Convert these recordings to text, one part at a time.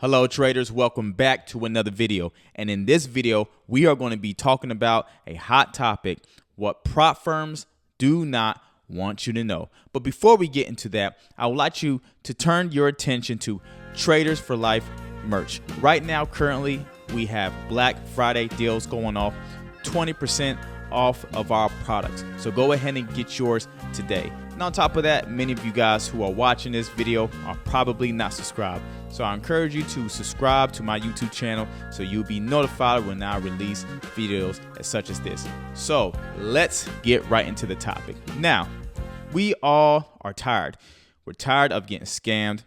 Hello traders, welcome back to another video. And in this video, we are going to be talking about a hot topic, what prop firms do not want you to know. But before we get into that, I would like you to turn your attention to Traders for Life merch. Right now, currently, we have Black Friday deals going off, 20% off of our products. So go ahead and get yours today. And on top of that, many of you guys who are watching this video are probably not subscribed. So I encourage you to subscribe to my YouTube channel so you'll be notified when I release videos such as this. So let's get right into the topic. Now, we all are tired. We're tired of getting scammed.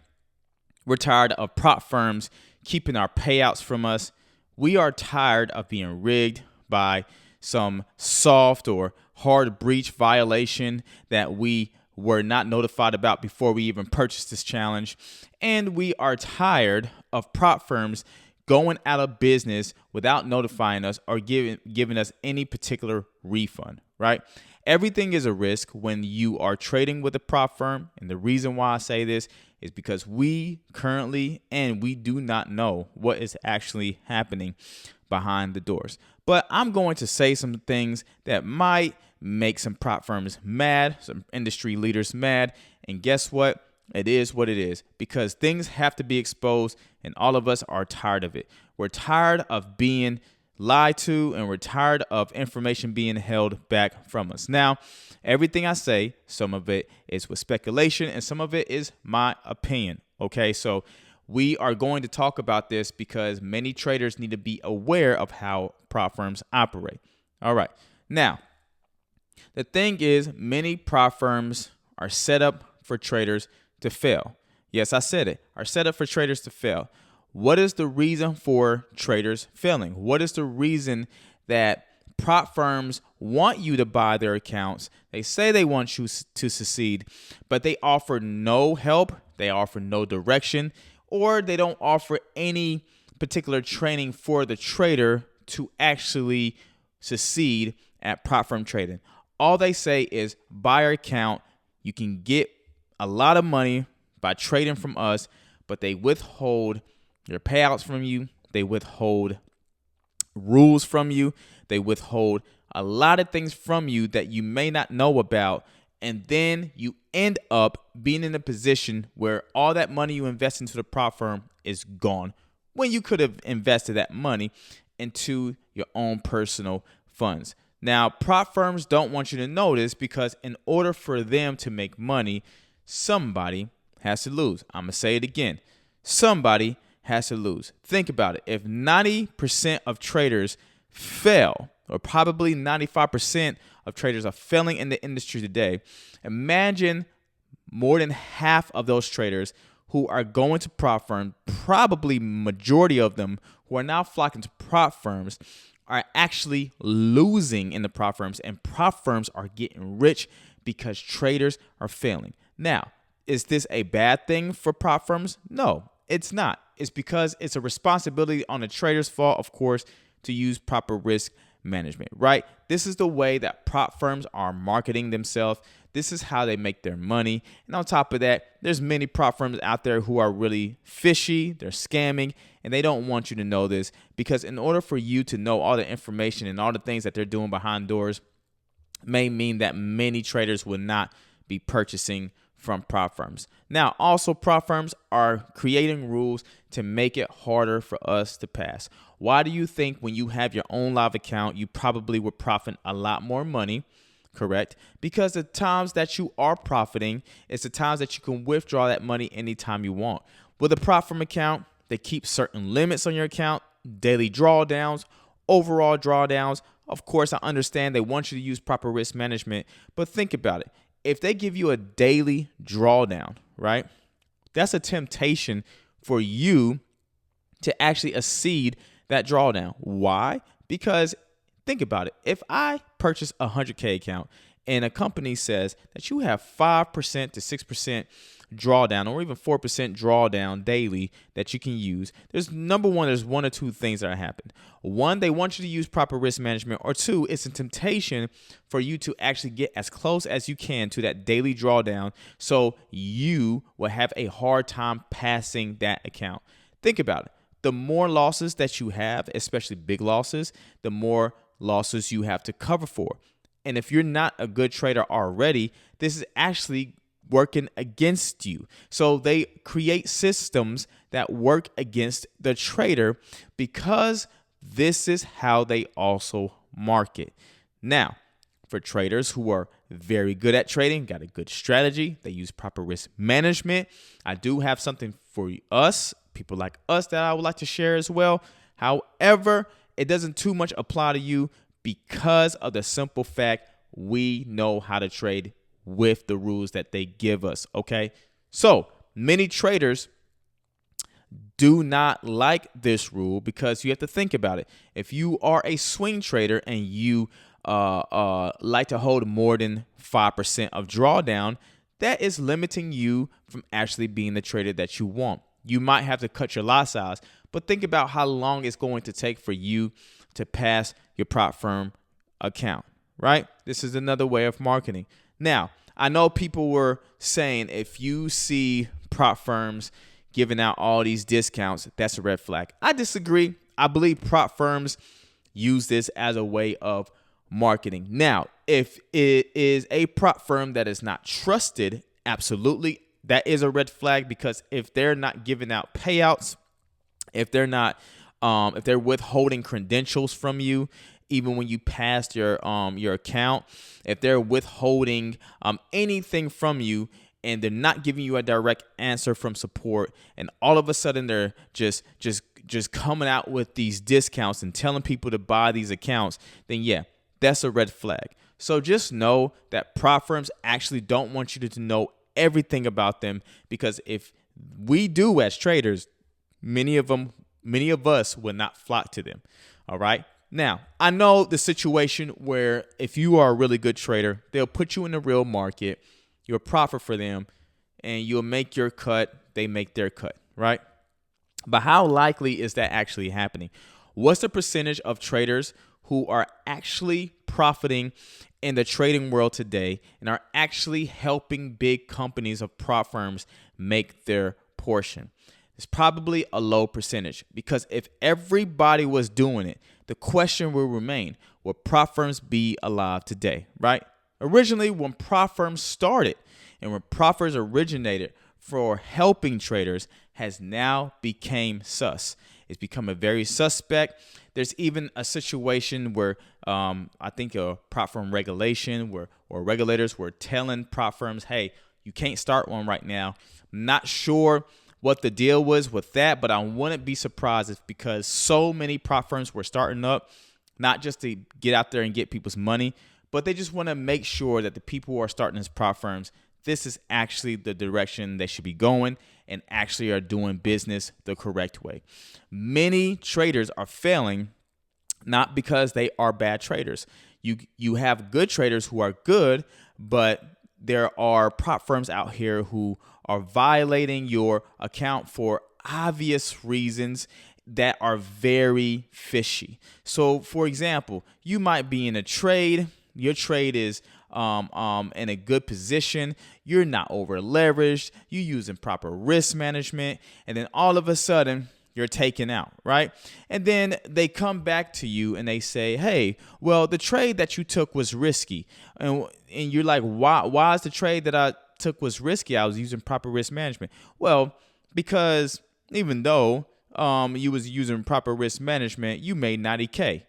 We're tired of prop firms keeping our payouts from us. We are tired of being rigged by some soft or hard breach violation that we were not notified about before we even purchased this challenge. And we are tired of prop firms going out of business without notifying us or giving us any particular refund, right? Everything is a risk when you are trading with a prop firm. And the reason why I say this is because we do not know what is actually happening behind the doors. But I'm going to say some things that might make some prop firms mad, some industry leaders mad. And guess what? It is what it is, because things have to be exposed and all of us are tired of it. We're tired of being lied to and we're tired of information being held back from us. Now, everything I say, some of it is with speculation and some of it is my opinion. Okay, so we are going to talk about this because many traders need to be aware of how prop firms operate. All right. Now, the thing is, many prop firms are set up for traders to fail. Yes, I said it. Are set up for traders to fail. What is the reason for traders failing? What is the reason that prop firms want you to buy their accounts? They say they want you to succeed, but they offer no help. They offer no direction, or they don't offer any particular training for the trader to actually succeed at prop firm trading. All they say is buy our account. You can get a lot of money by trading from us, but they withhold your payouts from you. They withhold rules from you. They withhold a lot of things from you that you may not know about. And then you end up being in a position where all that money you invest into the prop firm is gone, when you could have invested that money into your own personal funds. Now, prop firms don't want you to know this because in order for them to make money, somebody has to lose. I'm going to say it again. Somebody has to lose. Think about it. If 90% of traders fail, or probably 95% of traders are failing in the industry today, imagine more than half of those traders who are going to prop firms, probably majority of them who are now flocking to prop firms, are actually losing in the prop firms, and prop firms are getting rich because traders are failing. Now, is this a bad thing for prop firms? No, it's not. It's because it's a responsibility on the trader's fault, of course, to use proper risk management, right? This is the way that prop firms are marketing themselves. This is how they make their money. And on top of that, there's many prop firms out there who are really fishy. They're scamming, and they don't want you to know this, because in order for you to know all the information and all the things that they're doing behind doors may mean that many traders will not be purchasing from prop firms. Now, also prop firms are creating rules to make it harder for us to pass. Why do you think when you have your own live account, you probably would profit a lot more money? Correct? Because the times that you are profiting is the times that you can withdraw that money anytime you want. With a prop firm account, they keep certain limits on your account, daily drawdowns, overall drawdowns. Of course, I understand they want you to use proper risk management, but think about it. If they give you a daily drawdown, right, that's a temptation for you to actually exceed that drawdown. Why? Because think about it. If I purchase a 100K account and a company says that you have 5% to 6% drawdown or even 4% drawdown daily that you can use, there's one or two things that happen. One, they want you to use proper risk management, or two, it's a temptation for you to actually get as close as you can to that daily drawdown, so you will have a hard time passing that account. Think about it. The more losses that you have, especially big losses, the more losses you have to cover for. And if you're not a good trader already, this is actually working against you. So they create systems that work against the trader because this is how they also market. Now, for traders who are very good at trading, got a good strategy, they use proper risk management, I do have something for us, people like us, that I would like to share as well. However, it doesn't too much apply to you because of the simple fact we know how to trade with the rules that they give us, okay? So many traders do not like this rule because you have to think about it. If you are a swing trader and you like to hold more than 5% of drawdown, that is limiting you from actually being the trader that you want. You might have to cut your lot size, but think about how long it's going to take for you to pass your prop firm account, right? This is another way of marketing. Now, I know people were saying if you see prop firms giving out all these discounts, that's a red flag. I disagree. I believe prop firms use this as a way of marketing. Now, if it is a prop firm that is not trusted, absolutely, that is a red flag, because if they're not giving out payouts, if they're not, if they're withholding credentials from you, even when you passed your account, if they're withholding anything from you, and they're not giving you a direct answer from support, and all of a sudden they're just coming out with these discounts and telling people to buy these accounts, then yeah, that's a red flag. So just know that prop firms actually don't want you to know everything about them, because if we do as traders, many of us will not flock to them. All right. Now, I know the situation where if you are a really good trader, they'll put you in the real market, you'll profit for them, and you'll make your cut, they make their cut, right? But how likely is that actually happening? What's the percentage of traders who are actually profiting in the trading world today and are actually helping big companies of prop firms make their portion? It's probably a low percentage, because if everybody was doing it, the question will remain, will prop firms be alive today, right? Originally, when prop firms started and when prop firms originated for helping traders, has now became sus. It's become a very suspect. There's even a situation where I think a prop firm regulation or regulators were telling prop firms, hey, you can't start one right now. I'm not sure what the deal was with that, but I wouldn't be surprised if, because so many prop firms were starting up, not just to get out there and get people's money, but they just want to make sure that the people who are starting as prop firms, this is actually the direction they should be going and actually are doing business the correct way. Many traders are failing not because they are bad traders. You have good traders who are good, but there are prop firms out here who are violating your account for obvious reasons that are very fishy. So, for example, you might be in a trade. Your trade is in a good position. You're not over leveraged. You're using proper risk management. And then all of a sudden, you're taken out, right? And then they come back to you and they say, hey, well, the trade that you took was risky. And you're like, why is the trade that I took was risky? I was using proper risk management. Well, because even though you was using proper risk management, you made 90K.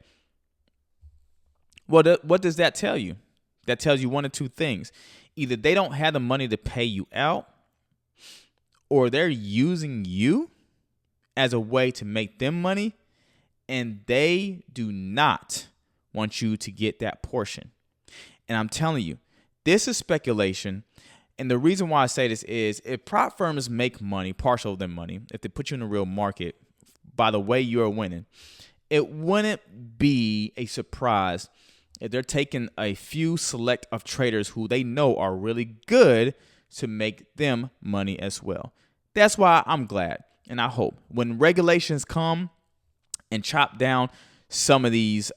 Well, what does that tell you? That tells you one of two things. Either they don't have the money to pay you out, or they're using you as a way to make them money, and they do not want you to get that portion. And I'm telling you, this is speculation. And the reason why I say this is, if prop firms make money, partial of their money, if they put you in the real market, by the way you're winning, it wouldn't be a surprise if they're taking a few select of traders who they know are really good to make them money as well. That's why I'm glad, and I hope when regulations come and chop down some of these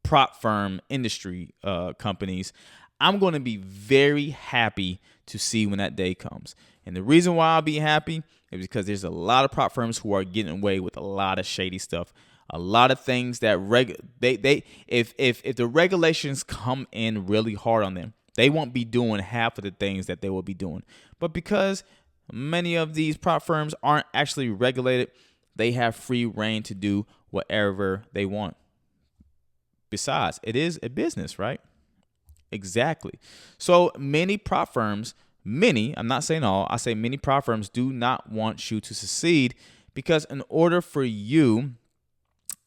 prop firm industry companies, I'm going to be very happy to see when that day comes. And the reason why I'll be happy is because there's a lot of prop firms who are getting away with a lot of shady stuff. A lot of things that if the regulations come in really hard on them, they won't be doing half of the things that they will be doing. But because many of these prop firms aren't actually regulated, they have free reign to do whatever they want. Besides, it is a business, right? Exactly. So many prop firms, I'm not saying all, I say many prop firms do not want you to succeed because in order for you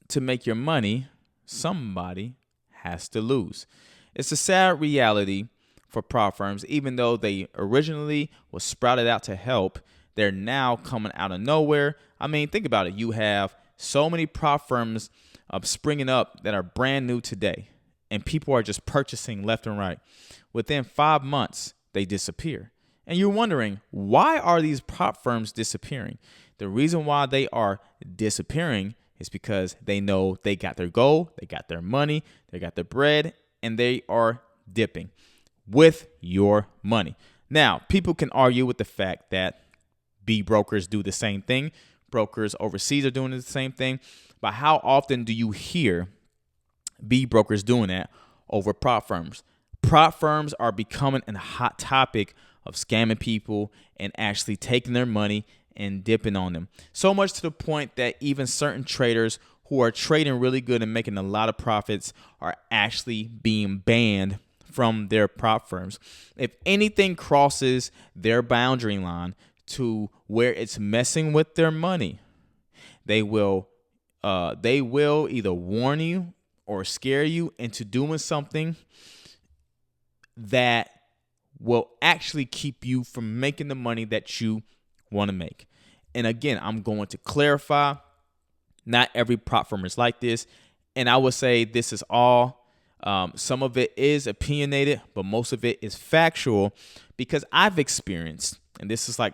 to make your money, somebody has to lose. It's a sad reality for prop firms. Even though they originally was sprouted out to help, they're now coming out of nowhere. I mean, think about it. You have so many prop firms springing up that are brand new today, and people are just purchasing left and right. Within 5 months, they disappear. And you're wondering, why are these prop firms disappearing? The reason why they are disappearing is because they know they got their goal, they got their money, they got their bread, and they are dipping with your money. Now, people can argue with the fact that B brokers do the same thing. Brokers overseas are doing the same thing. But how often do you hear B brokers doing that over prop firms? Prop firms are becoming a hot topic of scamming people and actually taking their money and dipping on them. So much to the point that even certain traders who are trading really good and making a lot of profits are actually being banned from their prop firms. If anything crosses their boundary line to where it's messing with their money, they will either warn you or scare you into doing something that will actually keep you from making the money that you want to make. And again, I'm going to clarify, not every prop firm is like this. And I would say this is all, some of it is opinionated, but most of it is factual because I've experienced, and this is like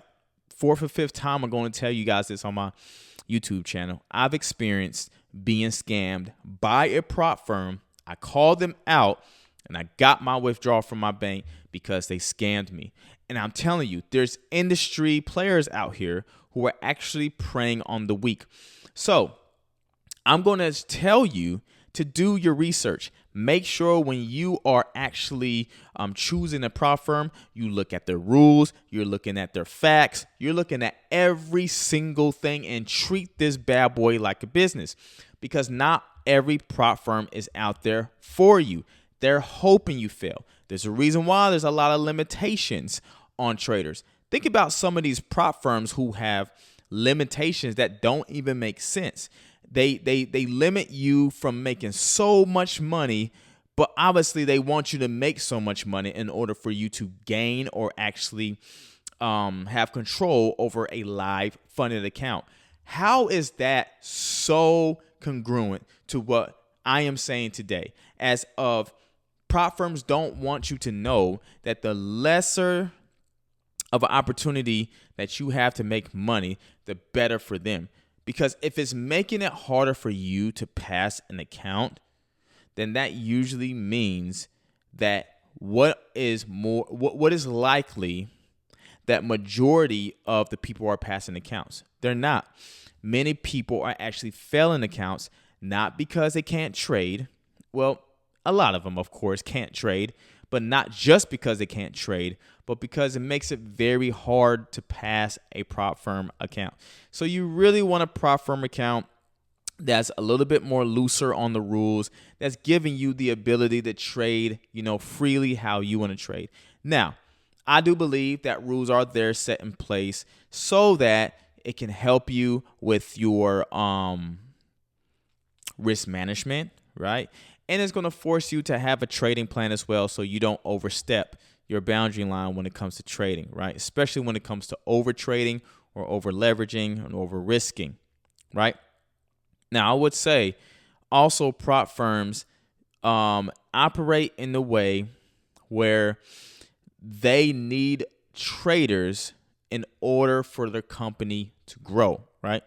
fourth or fifth time I'm going to tell you guys this on my YouTube channel. I've experienced being scammed by a prop firm. I called them out and I got my withdrawal from my bank because they scammed me. And I'm telling you, there's industry players out here who are actually preying on the weak. So I'm going to tell you to do your research. Make sure when you are actually choosing a prop firm, you look at their rules, you're looking at their facts, you're looking at every single thing and treat this bad boy like a business because not every prop firm is out there for you. They're hoping you fail. There's a reason why there's a lot of limitations on traders. Think about some of these prop firms who have limitations that don't even make sense. They limit you from making so much money, but obviously they want you to make so much money in order for you to gain or actually have control over a live funded account. How is that so congruent to what I am saying today? As of prop firms don't want you to know that the lesser of an opportunity that you have to make money, the better for them. Because if it's making it harder for you to pass an account, then that usually means that what is likely that majority of the people are passing accounts. They're not. Many people are actually failing accounts, not because they can't trade. Well, a lot of them, of course, can't trade, but not just because they can't trade, but because it makes it very hard to pass a prop firm account. So you really want a prop firm account that's a little bit more looser on the rules, that's giving you the ability to trade, freely how you want to trade. Now, I do believe that rules are there set in place so that it can help you with your risk management, right? And it's going to force you to have a trading plan as well so you don't overstep your boundary line when it comes to trading, right? Especially when it comes to over trading or over leveraging and over risking, right? Now, I would say also prop firms operate in the way where they need traders in order for their company to grow, right?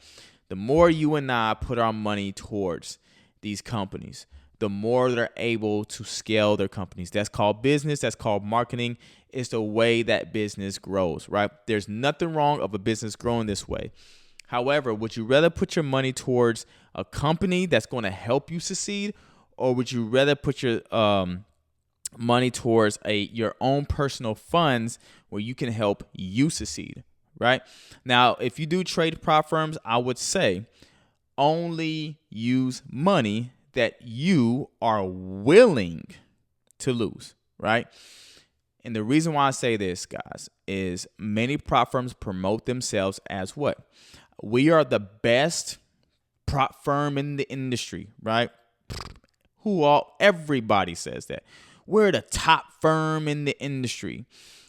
The more you and I put our money towards these companies, the more they're able to scale their companies. That's called business. That's called marketing. It's the way that business grows, right? There's nothing wrong of a business growing this way. However, would you rather put your money towards a company that's going to help you succeed, or would you rather put your money towards your own personal funds where you can help you succeed, right? Now, if you do trade prop firms, I would say only use money that you are willing to lose, right? And the reason why I say this, guys, is many prop firms promote themselves as what? We are the best prop firm in the industry, right? Everybody says that. We're the top firm in the industry.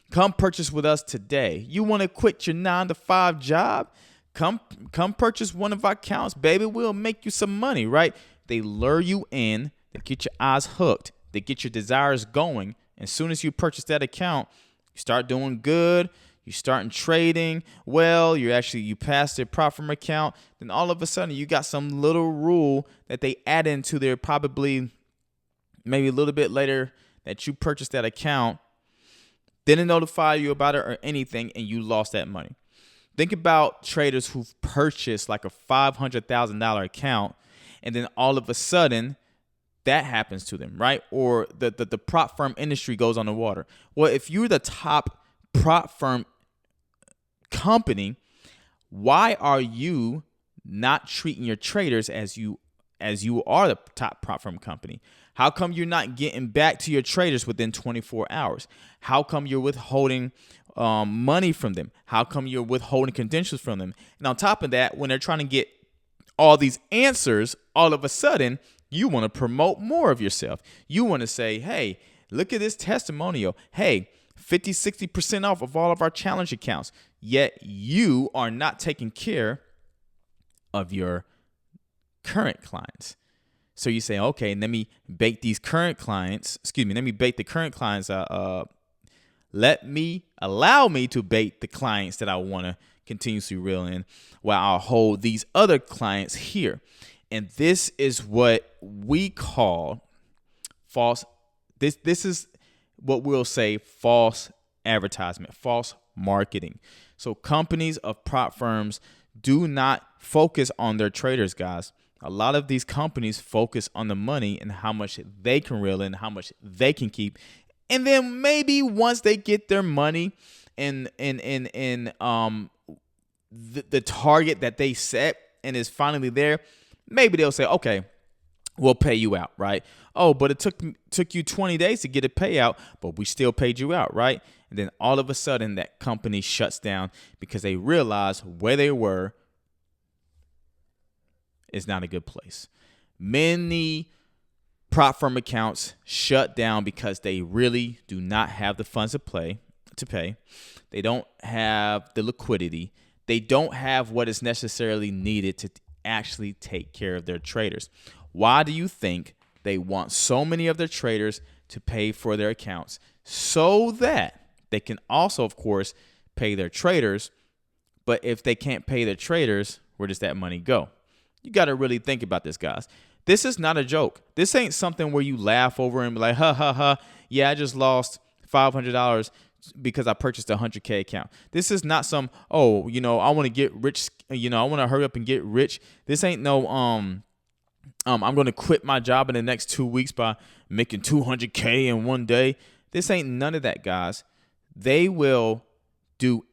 Come purchase with us today. You want to quit your 9-to-5 job? Come purchase one of our accounts, baby. We'll make you some money, right? They lure you in. They get your eyes hooked. They get your desires going. As soon as you purchase that account, you start doing good. You start trading well. You pass their prop firm account. Then all of a sudden, you got some little rule that they add into their probably maybe a little bit later that you purchased that account. Didn't notify you about it or anything, and you lost that money. Think about traders who've purchased like a $500,000 account, and then all of a sudden that happens to them, right? Or the prop firm industry goes on the water. Well, if you're the top prop firm company, why are you not treating your traders as you are the top prop firm company? How come you're not getting back to your traders within 24 hours? How come you're withholding money from them? How come you're withholding credentials from them? And on top of that, when they're trying to get all these answers, all of a sudden, you want to promote more of yourself. You want to say, hey, look at this testimonial. Hey, 50, 60% off of all of our challenge accounts. Yet you are not taking care of your current clients. So you say, okay, let me bait the current clients. Allow me to bait the clients that I want to continuously reel in while I'll hold these other clients here. And this is what we call false. This is what we'll say false advertisement, false marketing. So companies of prop firms do not focus on their traders, guys. A lot of these companies focus on the money and how much they can reel in, how much they can keep. And then maybe once they get their money and the target that they set and is finally there, maybe they'll say, okay, we'll pay you out, right? Oh, but it took you 20 days to get a payout, but we still paid you out, right? And then all of a sudden that company shuts down because they realize where they were is not a good place. Many prop firm accounts shut down because they really do not have the funds to pay. They don't have the liquidity. They don't have what is necessarily needed to actually take care of their traders. Why do you think they want so many of their traders to pay for their accounts? So that they can also, of course, pay their traders. But if they can't pay their traders, where does that money go? You got to really think about this, guys. This is not a joke. This ain't something where you laugh over and be like, ha, ha, ha. Yeah, I just lost $500 because I purchased a 100K account. This is not some, I want to get rich. I want to hurry up and get rich. This ain't no, I'm going to quit my job in the next 2 weeks by making 200K in one day. This ain't none of that, guys. They will do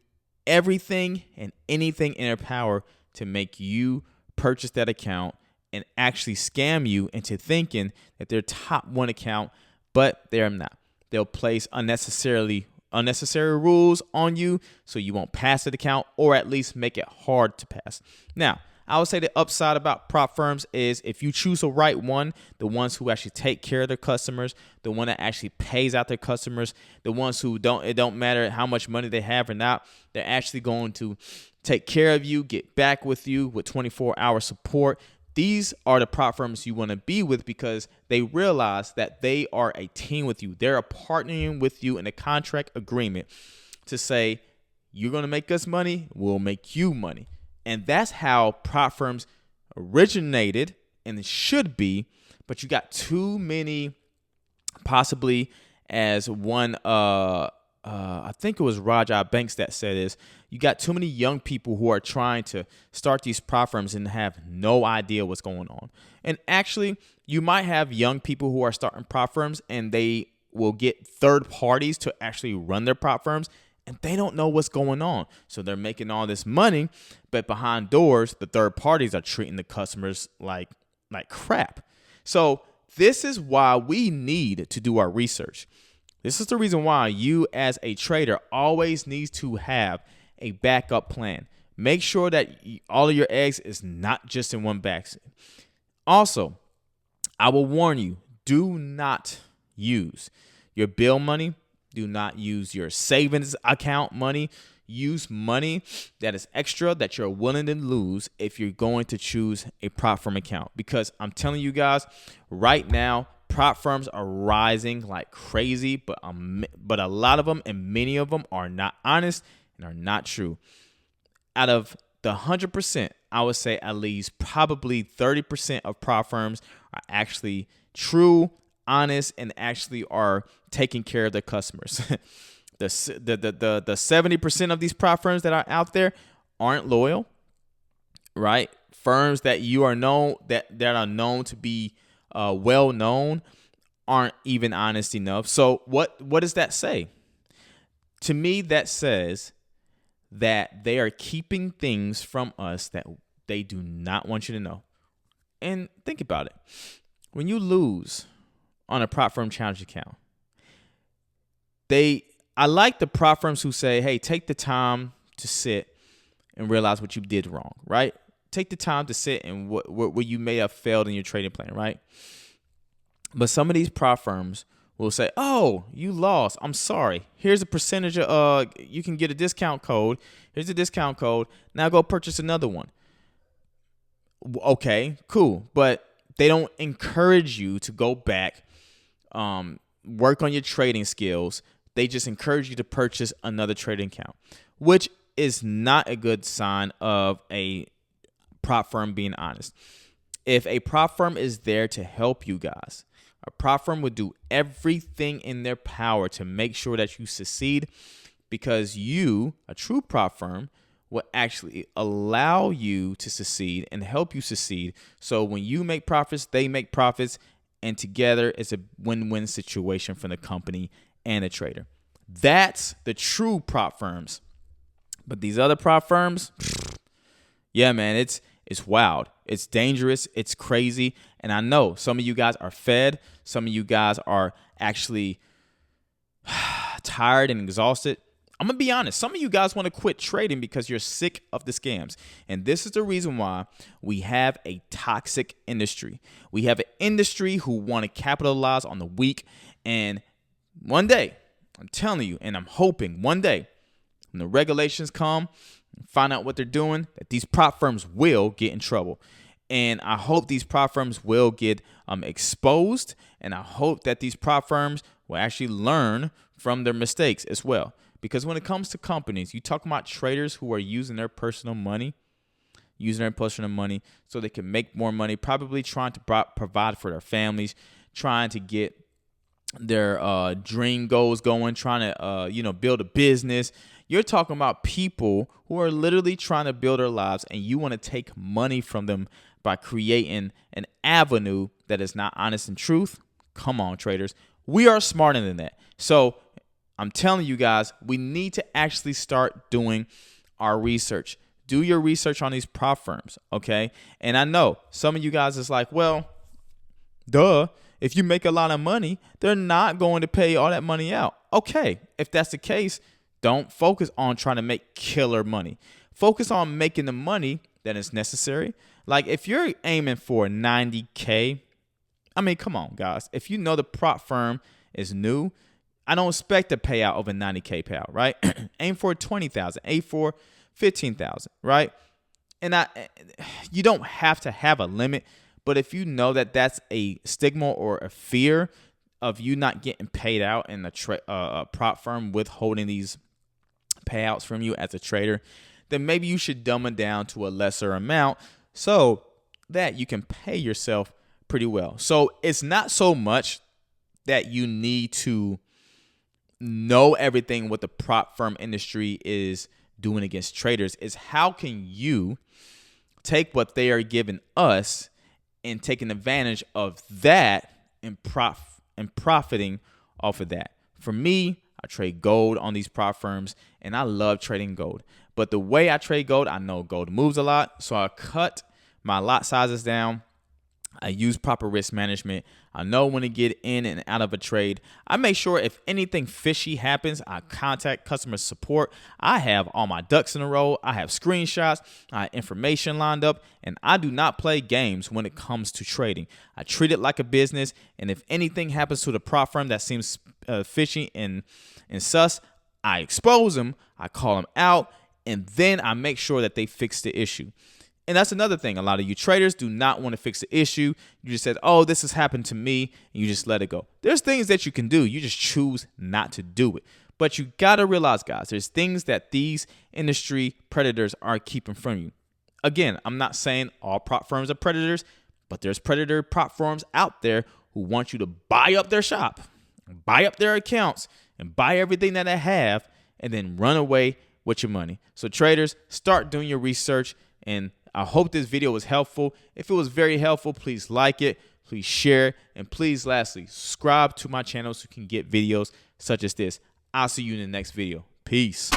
everything and anything in their power to make you purchase that account and actually scam you into thinking that they're top one account, but they're not. They'll place unnecessary rules on you so you won't pass the account, or at least make it hard to pass. Now, I would say the upside about prop firms is if you choose the right one, the ones who actually take care of their customers, the one that actually pays out their customers, the ones who it don't matter how much money they have or not, they're actually going to take care of you, get back with you with 24-hour support. These are the prop firms you want to be with because they realize that they are a team with you. They're partnering with you in a contract agreement to say, you're going to make us money, we'll make you money. And that's how prop firms originated and should be. but you got too many, possibly as one I think it was Rajah Banks that said this. You got too many young people who are trying to start these prop firms and have no idea what's going on. And actually, you might have young people who are starting prop firms and they will get third parties to actually run their prop firms, and they don't know what's going on. So they're making all this money, but behind doors, the third parties are treating the customers like crap. So this is why we need to do our research. This is the reason why you as a trader always needs to have a backup plan. Make sure that all of your eggs is not just in one basket. Also, I will warn you, do not use your bill money. Do not use your savings account money. Use money that is extra that you're willing to lose if you're going to choose a prop firm account. Because I'm telling you guys, right now, prop firms are rising like crazy, but a lot of them and many of them are not honest and are not true. Out of the 100%, I would say at least probably 30% of prop firms are actually true, honest, and actually are taking care of their customers. The 70% of these prop firms that are out there aren't loyal, right? Firms that you are known that are known to be well known aren't even honest enough. So what does that say? To me, that says that they are keeping things from us that they do not want you to know. And think about it. When you lose on a prop firm challenge account, I like the prop firms who say, hey, take the time to sit and realize what you did wrong, right? Take the time to sit and where you may have failed in your trading plan, right? But some of these prop firms will say, oh, you lost. I'm sorry. Here's a percentage of, you can get a discount code. Here's a discount code. Now go purchase another one. Okay, cool. But they don't encourage you to go back, work on your trading skills. They just encourage you to purchase another trading account, which is not a good sign of a prop firm being honest. If a prop firm is there to help you guys, a prop firm would do everything in their power to make sure that you succeed, because you, a true prop firm, will actually allow you to succeed and help you succeed. So when you make profits, they make profits, and together it's a win-win situation for the company and the trader. That's the true prop firms. But these other prop firms, yeah, man, it's wild. It's dangerous. It's crazy. And I know some of you guys are fed. Some of you guys are actually tired and exhausted. I'm going to be honest. Some of you guys want to quit trading because you're sick of the scams. And this is the reason why we have a toxic industry. We have an industry who want to capitalize on the weak. And one day, I'm telling you, and I'm hoping one day when the regulations come and find out what they're doing, that these prop firms will get in trouble. And I hope these prop firms will get exposed. And I hope that these prop firms will actually learn from their mistakes as well. Because when it comes to companies, you talk about traders who are using their personal money so they can make more money, probably trying to provide for their families, trying to get their dream goals going, trying to build a business. You're talking about people who are literally trying to build their lives, and you want to take money from them by creating an avenue that is not honest and truth. Come on, traders. We are smarter than that. So I'm telling you guys, we need to actually start doing our research. Do your research on these prop firms, okay? And I know some of you guys is like, well, duh. If you make a lot of money, they're not going to pay all that money out. Okay, if that's the case, don't focus on trying to make killer money. Focus on making the money that is necessary. Like if you're aiming for 90K, I mean, come on, guys. If you know the prop firm is new, I don't expect a payout over 90K payout, right? Aim for 20,000, aim for 15,000, right? And you don't have to have a limit. But if you know that that's a stigma or a fear of you not getting paid out and a prop firm withholding these payouts from you as a trader, then maybe you should dumb it down to a lesser amount so that you can pay yourself pretty well. So it's not so much that you need to know everything what the prop firm industry is doing against traders. Is how can you take what they are giving us and taking advantage of that and profiting off of that. For me, I trade gold on these prop firms, and I love trading gold. But the way I trade gold, I know gold moves a lot, so I cut my lot sizes down. I use proper risk management. I know when to get in and out of a trade. I make sure if anything fishy happens, I contact customer support. I have all my ducks in a row. I have screenshots, I have information lined up, and I do not play games when it comes to trading. I treat it like a business, and if anything happens to the prop firm that seems fishy and sus, I expose them, I call them out, and then I make sure that they fix the issue. And that's another thing. A lot of you traders do not want to fix the issue. You just said, oh, this has happened to me, and you just let it go. There's things that you can do. You just choose not to do it. But you got to realize, guys, there's things that these industry predators are keeping from you. Again, I'm not saying all prop firms are predators, but there's predator prop firms out there who want you to buy up their shop, buy up their accounts, and buy everything that they have, and then run away with your money. So traders, start doing your research, and I hope this video was helpful. If it was very helpful, please like it, please share, and please lastly, subscribe to my channel so you can get videos such as this. I'll see you in the next video. Peace.